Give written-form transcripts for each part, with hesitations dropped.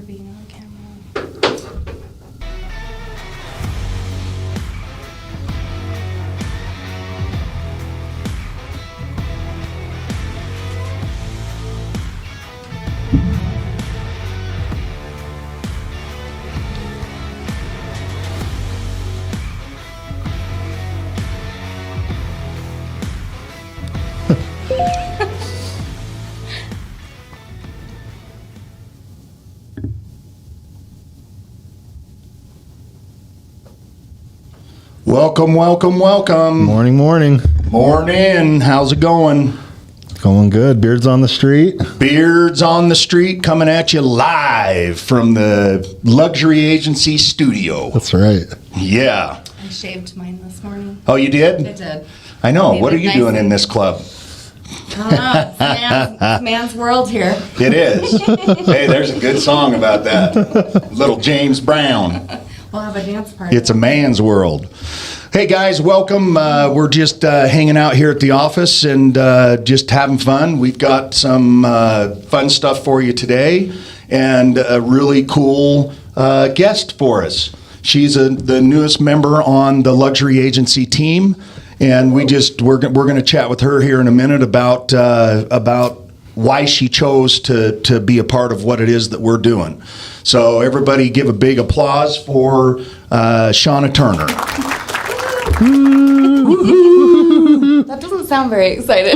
for being on camera. Welcome, welcome, welcome. Morning. Morning. How's it going? Going good. Beards on the street. Beards on the Street coming at you live from the Luxury Agency studio. That's right. Yeah. I shaved mine this morning. Oh, you I did? did. I know. Made What it are you nice doing in and- this club? I don't know. It's man's world here. It is. Hey, there's a good song about that. Little James Brown. We'll have a dance party. It's a man's world. Hey guys, welcome. We're just hanging out here at the office and just having fun. We've got some fun stuff for you today and a really cool guest for us. She's the newest member on the Luxury Agency team, and we're going to chat with her here in a minute about why she chose to be a part of what it is that we're doing. So everybody give a big applause for Shauna Turner. That doesn't sound very excited.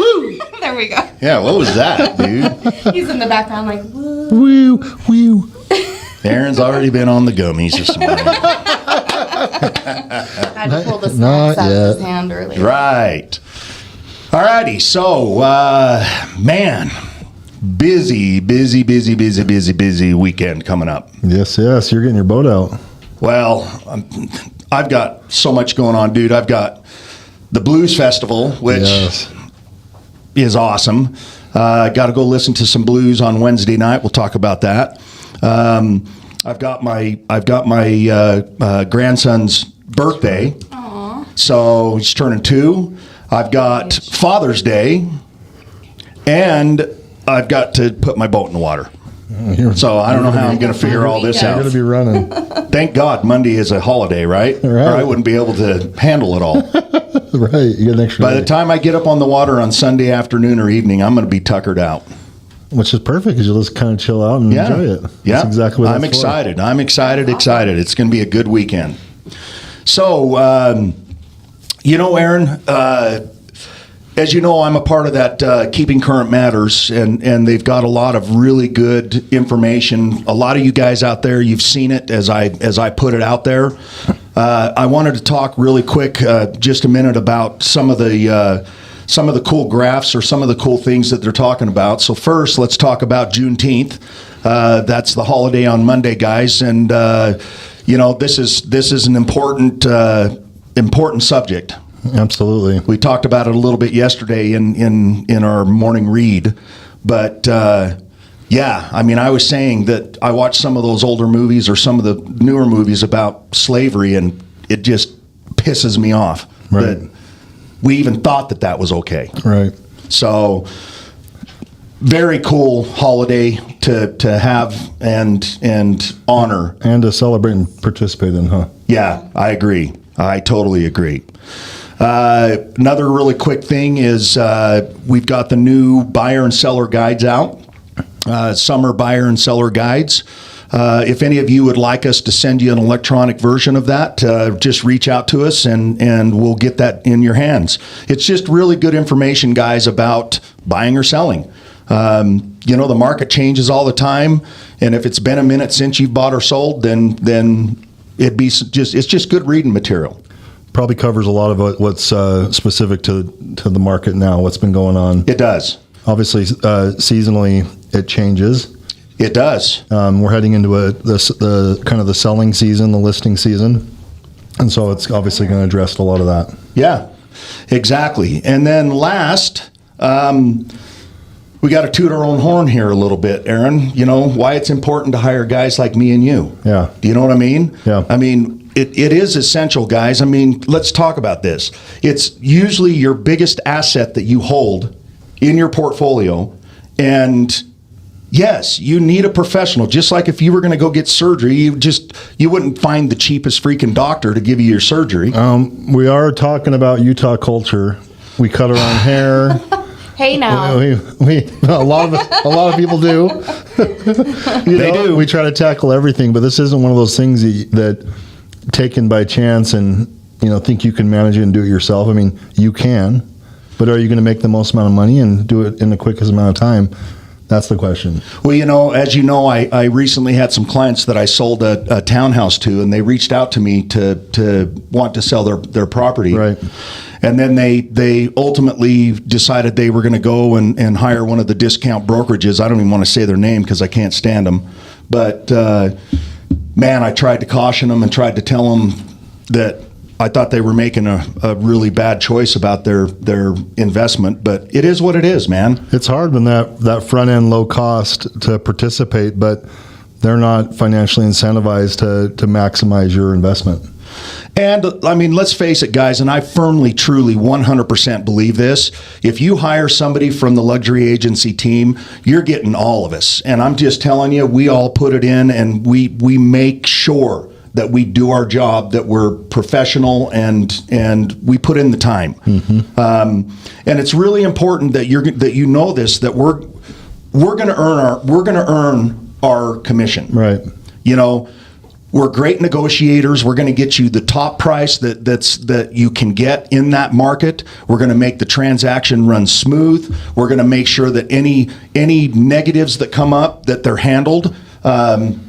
There we go. Yeah, what was that, dude? He's in the background like, woo. Woo, woo. Aaron's already been on the gummies this morning. I had to pull the Not snacks out of his yet. hand earlier. Right. Alrighty, so, man, busy weekend coming up. Yes. You're getting your boat out. Well, I've got so much going on, dude. I've got the Blues Festival, which Yes. is awesome. Got to go listen to some blues on Wednesday night. We'll talk about that. I've got my grandson's birthday, so he's turning 2. I've got Father's Day, and I've got to put my boat in the water. So I don't know how I'm going to figure all this You're out. going to be running. Thank God Monday is a holiday, right? Right. Or I wouldn't be able to handle it all. Right. You get an extra By the day. time I get up on the water on Sunday afternoon or evening, I'm going to be tuckered out. Which is perfect because you'll just kind of chill out and Yeah. enjoy it. Yeah. That's exactly what I'm that's for. excited. I'm excited. It's going to be a good weekend. So, Aaron, as you know, I'm a part of that Keeping Current Matters, and they've got a lot of really good information. A lot of you guys out there, you've seen it as I put it out there. I wanted to talk really quick, just a minute, about some of the cool graphs or some of the cool things that they're talking about. So first, let's talk about Juneteenth. That's the holiday on Monday, guys, and this is an important subject. Absolutely. We talked about it a little bit yesterday in our morning read, but I was saying that I watched some of those older movies or some of the newer movies about slavery, and it just pisses me off Right. that we even thought that was okay. Right. So, very cool holiday to have and honor. And to celebrate and participate in, huh? Yeah, I agree. I totally agree. Another really quick thing is we've got the new buyer and seller guides out, summer buyer and seller guides. If any of you would like us to send you an electronic version of that, just reach out to us and we'll get that in your hands. It's just really good information, guys, about buying or selling. The market changes all the time, and if it's been a minute since you've bought or sold, then it's just good reading material. Probably covers a lot of what's specific to the market now, what's been going on. It does. Obviously, seasonally, it changes. It does. We're heading into the kind of the selling season, the listing season. And so it's obviously going to address a lot of that. Yeah, exactly. And then last, we got to toot our own horn here a little bit, Aaron. You know, why it's important to hire guys like me and you. Yeah. Do you know what I mean? Yeah. I mean, it is essential, guys. I mean, let's talk about this. It's usually your biggest asset that you hold in your portfolio, and Yes, you need a professional. Just like if you were going to go get surgery, you wouldn't find the cheapest freaking doctor to give you your surgery. We are talking about Utah culture. We cut our own hair. Hey now. We a lot of people do. They do. We try to tackle everything, but this isn't one of those things that taken by chance and think you can manage it and do it yourself. I mean, you can, but are you going to make the most amount of money and do it in the quickest amount of time? That's the question. Well, as you know, I recently had some clients that I sold a townhouse to, and they reached out to me to want to sell their property. Right. And then they ultimately decided they were going to go and hire one of the discount brokerages. I don't even want to say their name because I can't stand them. But, man, I tried to caution them and tried to tell them that I thought they were making a really bad choice about their investment, but it is what it is, man. It's hard when that front end low cost to participate, but they're not financially incentivized to maximize your investment. And I mean, let's face it, guys, and I firmly, truly, 100% believe this. If you hire somebody from the luxury agency team, you're getting all of us. And I'm just telling you, we all put it in, and we make sure that we do our job, that we're professional, and we put in the time. Mm-hmm. And it's really important that you know this, that we're going to earn our commission. Right. We're great negotiators. We're going to get you the top price that you can get in that market. We're going to make the transaction run smooth. We're going to make sure that any negatives that come up, that they're handled, on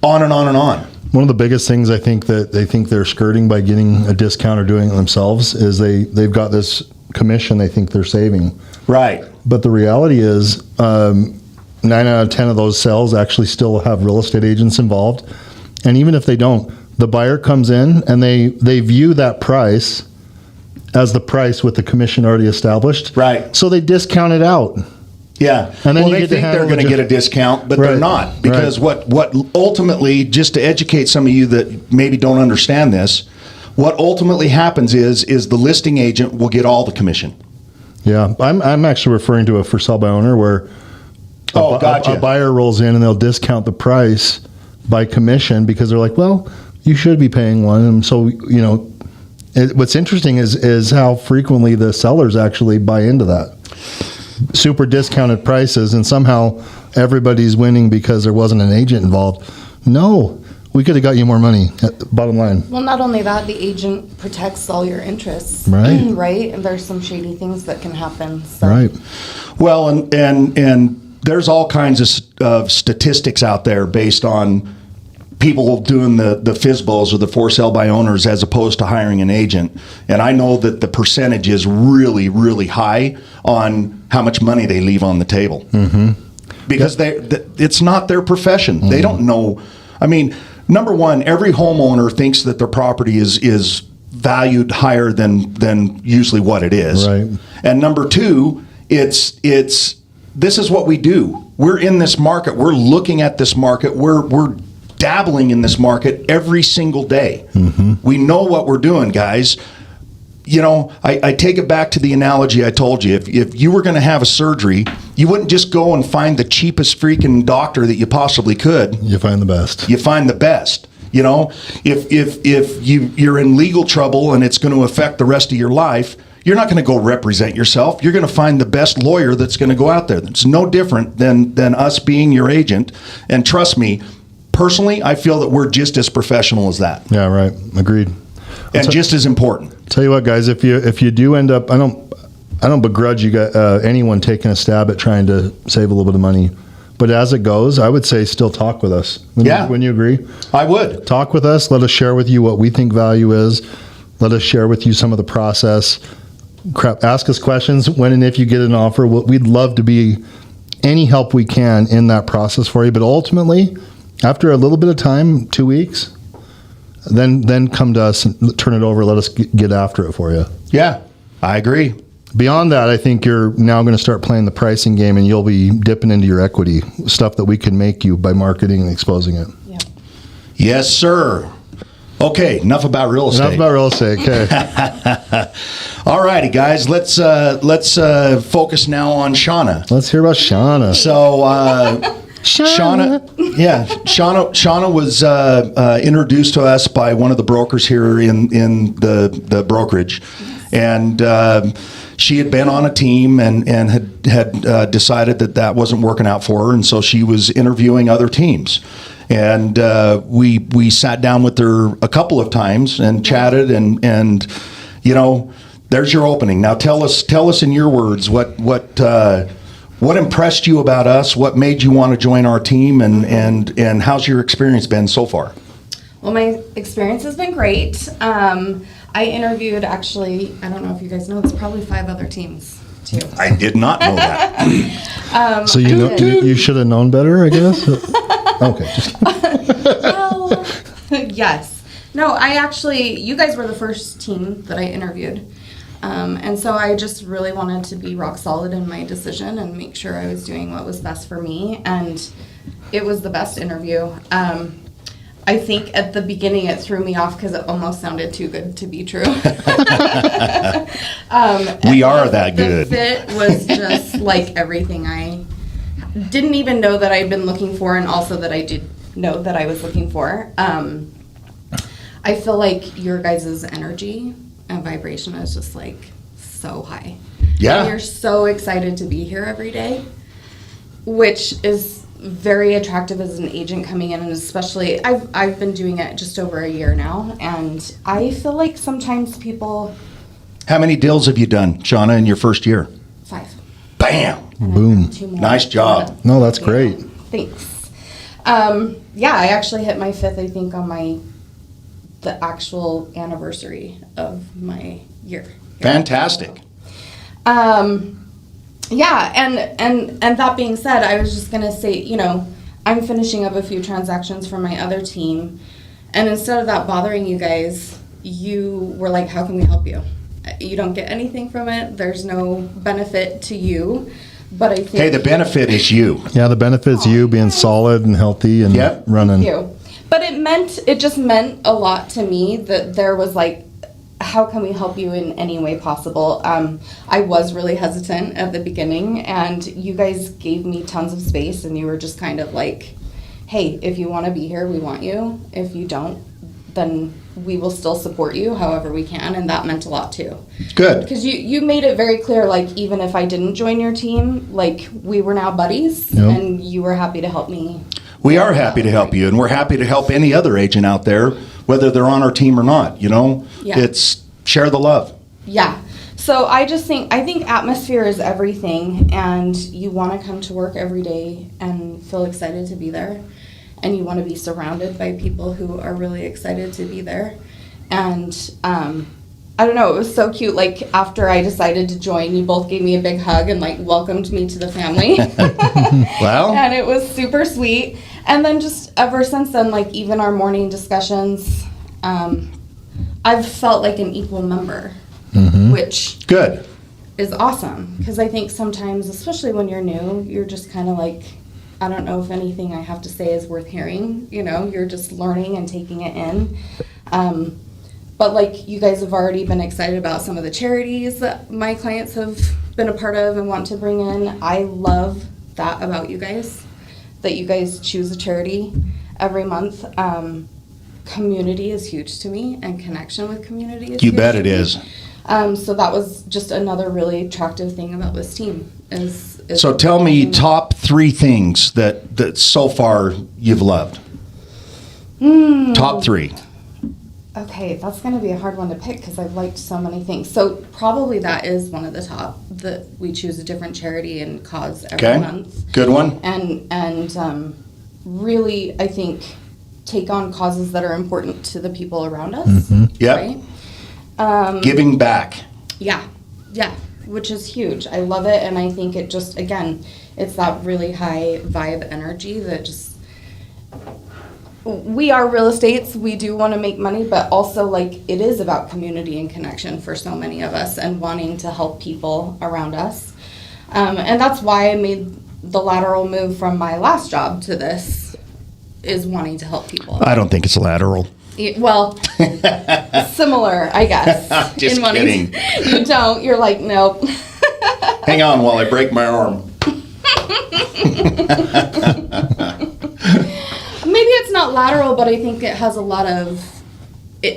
and on and on. One of the biggest things I think that they think they're skirting by getting a discount or doing it themselves is they've got this commission they think they're saving. Right. But the reality is 9 out of 10 of those sales actually still have real estate agents involved. And even if they don't, the buyer comes in and they view that price as the price with the commission already established. Right. So they discount it out. Yeah. And then they think they're going to get a discount, but they're not. Because what ultimately, just to educate some of you that maybe don't understand this, what ultimately happens is the listing agent will get all the commission. Yeah. I'm actually referring to a for sale by owner where gotcha. a buyer rolls in and they'll discount the price by commission because they're like, well, you should be paying one. And so, what's interesting is how frequently the sellers actually buy into that. Super discounted prices, and somehow everybody's winning because there wasn't an agent involved. No, we could have got you more money. Bottom line. Well, not only that, the agent protects all your interests. Right. Right? And there's some shady things that can happen. So. Right. Well, and there's all kinds of statistics out there based on people doing the FSBOs or the for sale by owners as opposed to hiring an agent. And I know that the percentage is really, really high on how much money they leave on the table. Mm-hmm. Because it's not their profession. Mm-hmm. They don't know. I mean, number one, every homeowner thinks that their property is valued higher than usually what it is. Right. And number two, it's this is what we do. We're in this market. We're looking at this market. We're dabbling in this market every single day. Mm-hmm. We know what we're doing, guys. I take it back to the analogy I told you. If you were going to have a surgery, you wouldn't just go and find the cheapest freaking doctor that you possibly could. You find the best. You find the best. If you're in legal trouble and it's going to affect the rest of your life, you're not going to go represent yourself. You're going to find the best lawyer that's going to go out there. It's no different than us being your agent. And trust me, personally, I feel that we're just as professional as that. Yeah, right. Agreed. And just as important. Tell you what, guys, if you do end up, I don't begrudge you anyone taking a stab at trying to save a little bit of money. But as it goes, I would say still talk with us. Wouldn't you agree? I would. Talk with us. Let us share with you what we think value is. Let us share with you some of the process. Ask us questions when and if you get an offer. We'd love to be any help we can in that process for you. But ultimately, after a little bit of time, 2 weeks, then come to us and turn it over. Let us get after it for you. Yeah, I agree. Beyond that, I think you're now going to start playing the pricing game, and you'll be dipping into your equity, stuff that we can make you by marketing and exposing it. Yeah. Yes, sir. Okay, enough about real estate. Enough about real estate. Okay. All righty, guys. Let's focus now on Shauna. Let's hear about Shauna. So Shauna was introduced to us by one of the brokers here in the brokerage, and she had been on a team and had decided that wasn't working out for her, and so she was interviewing other teams. And we sat down with her a couple of times and chatted, and you know, there's your opening. Now tell us in your words what impressed you about us? What made you want to join our team? And how's your experience been so far? Well, my experience has been great. I interviewed, actually, I don't know if you guys know, it's probably 5 other teams too. I did not know that. So you should have known better, I guess. Okay. Just Well, yes. No, you guys were the first team that I interviewed. And so I just really wanted to be rock solid in my decision and make sure I was doing what was best for me. And it was the best interview. I think at the beginning it threw me off because it almost sounded too good to be true. We are that good. The fit was just like everything I didn't even know that I'd been looking for, and also that I did know that I was looking for. I feel like your guys' energy and vibration is just like so high. Yeah. And you're so excited to be here every day, which is very attractive as an agent coming in, and especially I've been doing it just over a year now, and I feel like sometimes people. How many deals have you done, Shauna, in your first year? 5. Bam! And Boom. I've got 2 more. Nice job. No, that's great. Thanks. Yeah, I actually hit my 5th, I think, on the actual anniversary of my year. Fantastic. Yeah, and that being said, I was just gonna say, you know, I'm finishing up a few transactions for my other team, and instead of that bothering you guys, you were like, how can we help you? You don't get anything from it. There's no benefit to you, but I think. Okay, the benefit is you. Yeah, the benefit's you being solid and healthy and Yep. running. You. But it just meant a lot to me that there was like, how can we help you in any way possible? I was really hesitant at the beginning, and you guys gave me tons of space, and you were just kind of like, hey, if you want to be here, we want you. If you don't, then we will still support you however we can, and that meant a lot too. Good. Because you made it very clear, like, even if I didn't join your team, like, we were now buddies, Yep. and you were happy to help me. We are happy to help you, and we're happy to help any other agent out there, whether they're on our team or not, you know? Yeah. It's share the love. Yeah. So I think atmosphere is everything, and you want to come to work every day and feel excited to be there, and you want to be surrounded by people who are really excited to be there. And I don't know, it was so cute. Like, after I decided to join, you both gave me a big hug and like welcomed me to the family. Well, And it was super sweet. And then just ever since then, like, even our morning discussions, I've felt like an equal member, which good. is awesome. Because I think sometimes, especially when you're new, you're just kind of like, I don't know if anything I have to say is worth hearing. You know, you're just learning and taking it in. But like, you guys have already been excited about some of the charities that my clients have been a part of and want to bring in. I love that about you guys, that you guys choose a charity every month. Community is huge to me, and connection with community is You huge bet to it me. is. So that was just another really attractive thing about this team. Is So tell me top 3 things that so far you've loved. Top 3. Okay, that's going to be a hard one to pick because I've liked so many things. So probably that is one of the top, that we choose a different charity and cause every Okay. month. Good one. And really, I think, take on causes that are important to the people around us. Yep. Right? Giving back. Yeah, which is huge. I love it, and I think it just, again, it's that really high vibe energy that just, we are real estates, we do want to make money, but also, like, it is about community and connection for so many of us and wanting to help people around us. And that's why I made the lateral move from my last job to this, is wanting to help people. I don't think it's lateral. Well, similar, I guess. Just in wanting kidding. You don't. You're like, nope. Hang on while I break my arm. Maybe it's not lateral, but I think it has a lot of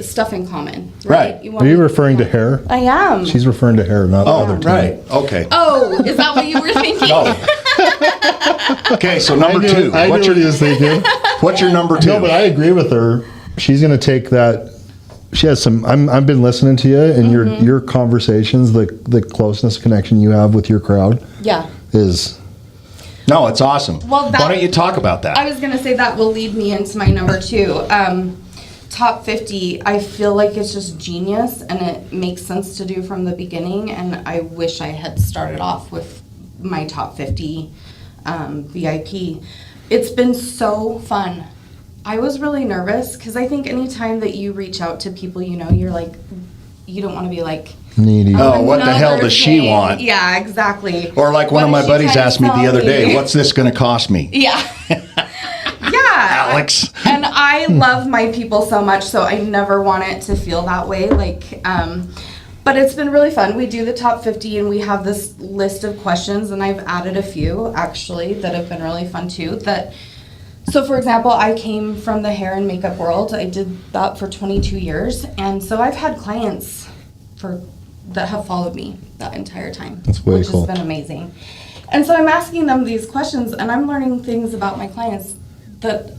stuff in common. Right. Right. want Are you me- referring to hair? I am. She's referring to hair, not the Oh, other two. right. Okay. Oh, is that what you were thinking? Oh. Okay, so number two. I knew What's what he your, was thinking. what's your number two? No, but I agree with her. She's going to take that. She has some. I've been listening to you and your conversations, the closeness connection you have with your crowd Yeah. is. No, it's awesome. Well, Why don't you talk about that? I was going to say that will lead me into my number two. Top 50, I feel like it's just genius and it makes sense to do from the beginning. And I wish I had started off with my top 50 VIP. It's been so fun. I was really nervous because I think anytime that you reach out to people, you're like, you don't want to be like, Needy. Oh, what the hell another does she thing. want? Yeah, exactly. Or like one What of my is she buddies trying to asked me the sell other day, me? what's this going to cost me? Yeah. Yeah. Alex. And I love my people so much, so I never want it to feel that way. But it's been really fun. We do the top 50 and we have this list of questions, and I've added a few actually that have been really fun too. So for example, I came from the hair and makeup world. I did that for 22 years. And so I've had clients that have followed me that entire time. That's way which cool. has been amazing. And so I'm asking them these questions and I'm learning things about my clients that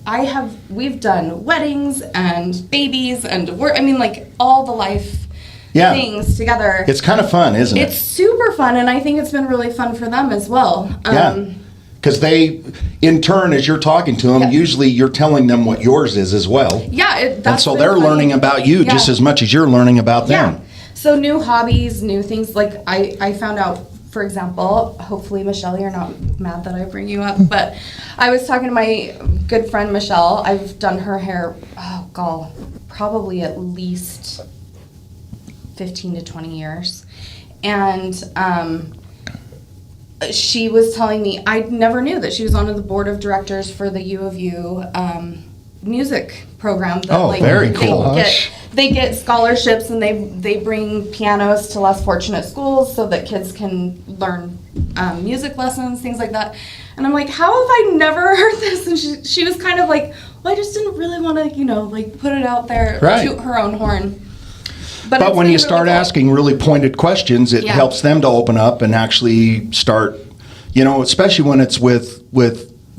we've done weddings and babies and all the life Yeah. things together. It's kind of fun, isn't It's it? super fun, and I think it's been really fun for them as well. Yeah. Because they, in turn, as you're talking to them, Yeah. usually you're telling them what yours is as well. Yeah, And so they're learning about you just as much as you're learning about them. Yeah. So new hobbies, new things. Like I found out, for example, hopefully Michelle, you're not mad that I bring you up, but I was talking to my good friend Michelle. I've done her hair, probably at least 15 to 20 years. And she was telling me, I never knew that she was on the board of directors for the U of U music program. That, Oh, very cool. They get scholarships and they bring pianos to less fortunate schools so that kids can learn music lessons, things like that. And I'm like, how have I never heard this? And she was kind of like, well, I just didn't really want to, put it out there, Right. toot her own horn. But it's when been you really start cool. asking really pointed questions, it Yeah. helps them to open up and actually start, especially when it's with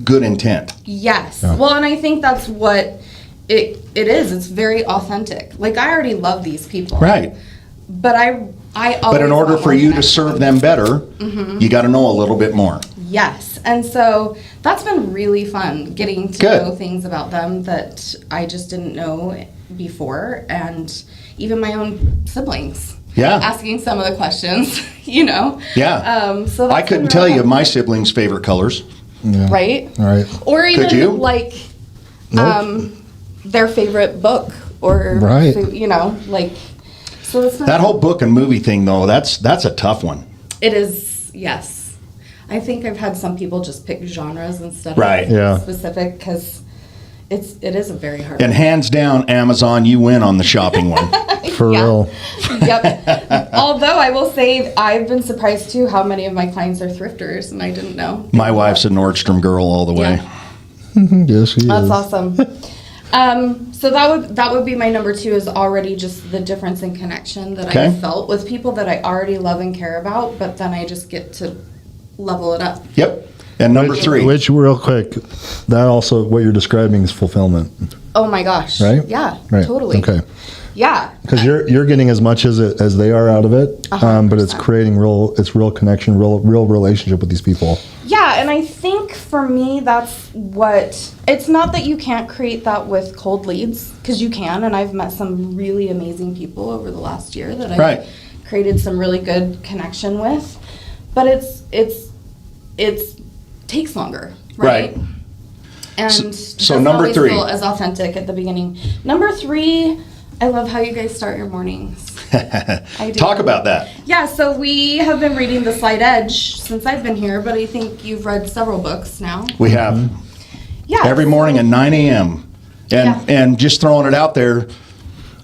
good intent. Yes. Well, and I think that's what it is. It's very authentic. Like, I already love these people. Right. But I always But in order want for more you to connection. serve them better, you got to know a little bit more. Yes. And so that's been really fun, getting to Good. know things about them that I just didn't know before. And even my own siblings. Yeah. Asking some of the questions, Yeah. So I that's couldn't been tell really you fun. my siblings' favorite colors. Yeah. Right? All right. Or even you? like Nope. their favorite book or Right. so it's not, That whole book and movie thing, though, that's a tough one. it is, yes. I think I've had some people just pick genres instead Right. of Yeah. specific because it is a very hard And hands down, Amazon, you win on the shopping one. For Yeah. real. Yep. Although I will say I've been surprised too how many of my clients are thrifters and I didn't know. My wife's a Nordstrom girl all the way. Yeah. Yes, she That's is. awesome. So that would be my number two, is already just the difference in connection that I Okay. felt with people that I already love and care about, but then I just get to level it up. Yep. And number three. Which, real quick, that also, what you're describing is fulfillment, Oh my gosh. right? Yeah. Right. Totally. Okay. Yeah. Because you're getting as much as they are out of it, 100%. but it's creating real connection, real relationship with these people. Yeah, and I think for me that's it's not that you can't create that with cold leads, because you can, and I've met some really amazing people over the last year that I've Right. created some really good connection with, but it's takes longer, right? Right. And So doesn't number always three. feel as authentic at the beginning. Number three, I love how you guys start your mornings. I do. Talk about that. Yeah, so we have been reading The Slight Edge since I've been here, but I think you've read several books now. We have Yeah. every morning at 9 a.m. And just throwing it out there,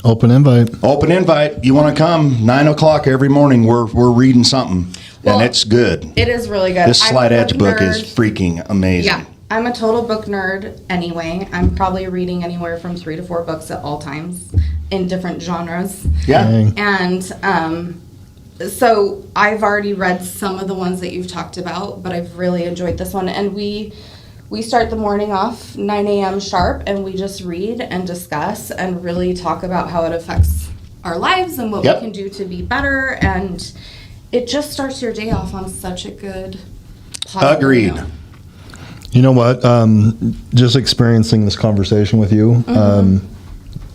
Open invite. open invite. You want to come? 9 o'clock every morning. We're reading something. Well, and it's good. It is really good. This I'm a Slight Edge book nerd. is freaking amazing. Yeah, I'm a total book nerd anyway. I'm probably reading anywhere from 3 to 4 books at all times in different genres. Yeah. Dang. And so I've already read some of the ones that you've talked about, but I've really enjoyed this one. And we start the morning off 9 a.m. sharp, and we just read and discuss and really talk about how it affects our lives and what Yep. we can do to be better. And it just starts your day off on such a good, positive Agreed. note. You know what? Just experiencing this conversation with you,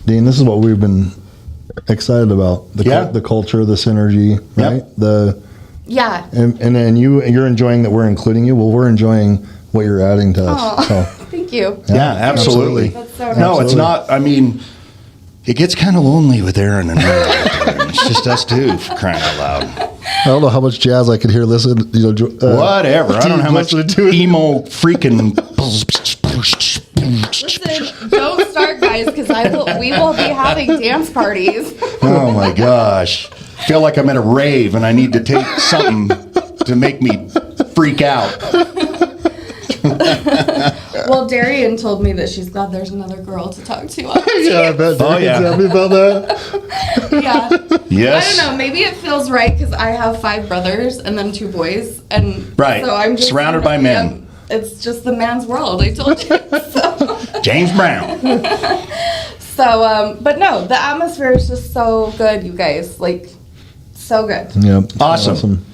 Dean, this is what we've been excited about. The culture, the synergy, right? Yeah. And you're enjoying that we're including you. Well, we're enjoying what you're adding to us. Oh, So, thank you. Yeah, absolutely. That's so No, nice. it's not. I mean, it gets kind of lonely with Aaron and Mary. It's just us two, for crying out loud. I don't know how much jazz I could hear listen. Whatever. I don't know how much listening to it. emo freaking. Listen, don't start, guys, because we will be having dance parties. Oh my gosh. Feel like I'm at a rave and I need to take something to make me freak out. Well, Darian told me that she's glad there's another girl to talk to. Yeah, I bet. Oh, yeah. Tell me about that. Yeah. Yes. I don't know. Maybe it feels right because I have 5 brothers and then 2 boys, and Right. so I'm just Surrounded by men. Yeah, it's just the man's world. I told you. So, James Brown. but no, the atmosphere is just so good, you guys. Like, so good. Yep. Awesome.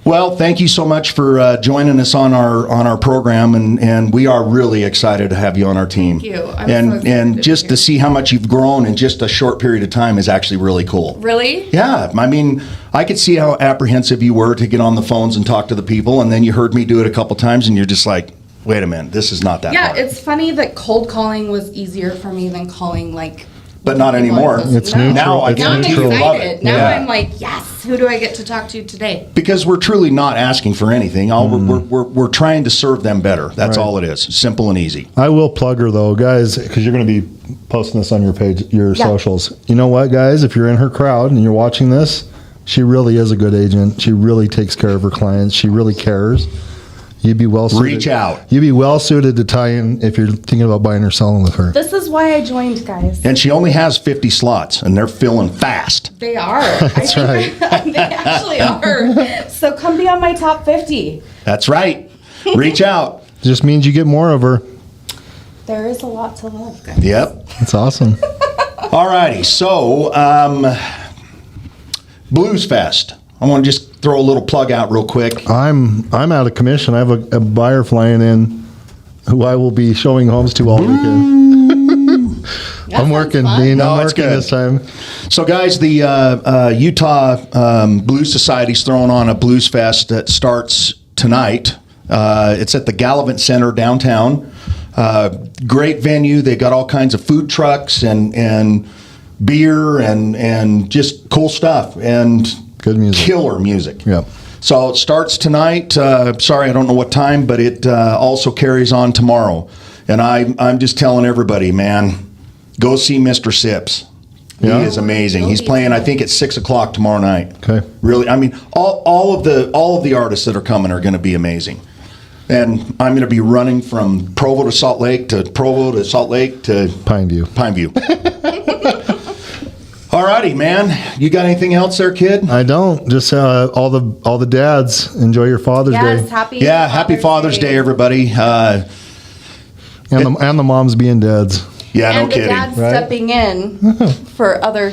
Well, thank you so much for joining us on our program, and we are really excited to have you on our team. Thank you. I'm and so excited and to be just here. to see how much you've grown in just a short period of time is actually really cool. Really? Yeah, I mean, I could see how apprehensive you were to get on the phones and talk to the people, and then you heard me do it a couple times, and you're just like, wait a minute, this is not that Yeah, hard. it's funny that cold calling was easier for me than calling like. But not people anymore. I'm supposed It's to know. neutral. Now I It's Now I'm guarantee you neutral. love excited. it. Now Yeah. I'm like, yes. Who do I get to talk to today? Because we're truly not asking for anything. All we're trying to serve them better. That's Right. all it is. Simple and easy. I will plug her though, guys, because you're going to be posting this on your page, your Yeah. socials. You know what, guys? If you're in her crowd and you're watching this, she really is a good agent. She really takes care of her clients. She really cares. You'd be well suited. Reach out. You'd be well suited to tie in if you're thinking about buying or selling with her. This is why I joined, guys. And she only has 50 slots, and they're filling fast. They are. That's right. They actually are. So come be on my top 50. That's right. Reach out. Just means you get more of her. There is a lot to love, guys. Yep. That's awesome. All righty. So, Blues Fest. I want to just throw a little plug out real quick. I'm out of commission. I have a buyer flying in who I will be showing homes to all weekend. That I'm sounds working, fun. Dean. No, I'm it's working good. this time. So, guys, the Utah Blues Society's throwing on a Blues Fest that starts tonight. It's at the Gallivant Center downtown. Great venue. They got all kinds of food trucks and beer and just cool stuff and Good music. killer music. Yep. So it starts tonight. Sorry, I don't know what time, but it also carries on tomorrow. And I'm just telling everybody, man, go see Mr. Sips. Yeah. He is amazing. Go He's see playing, him. I think, at 6:00 tomorrow night. Okay. Really, I mean, all of the artists that are coming are going to be amazing. And I'm going to be running from Provo to Salt Lake to Provo to Salt Lake to Pineview. Pineview. All righty, man. You got anything else there, kid? I don't. Just all the dads enjoy your Father's Yes, Day, Happy Father's Day, everybody. and the moms being dads. Yeah, And no the kidding. dad Right. stepping in for other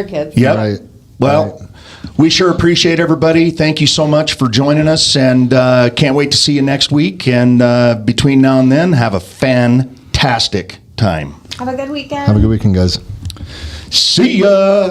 kids. Yep. Right. Well, Right. we sure appreciate everybody. Thank you so much for joining us, and can't wait to see you next week. And between now and then, have a fantastic time. Have a good weekend. Have a good weekend, guys. See ya.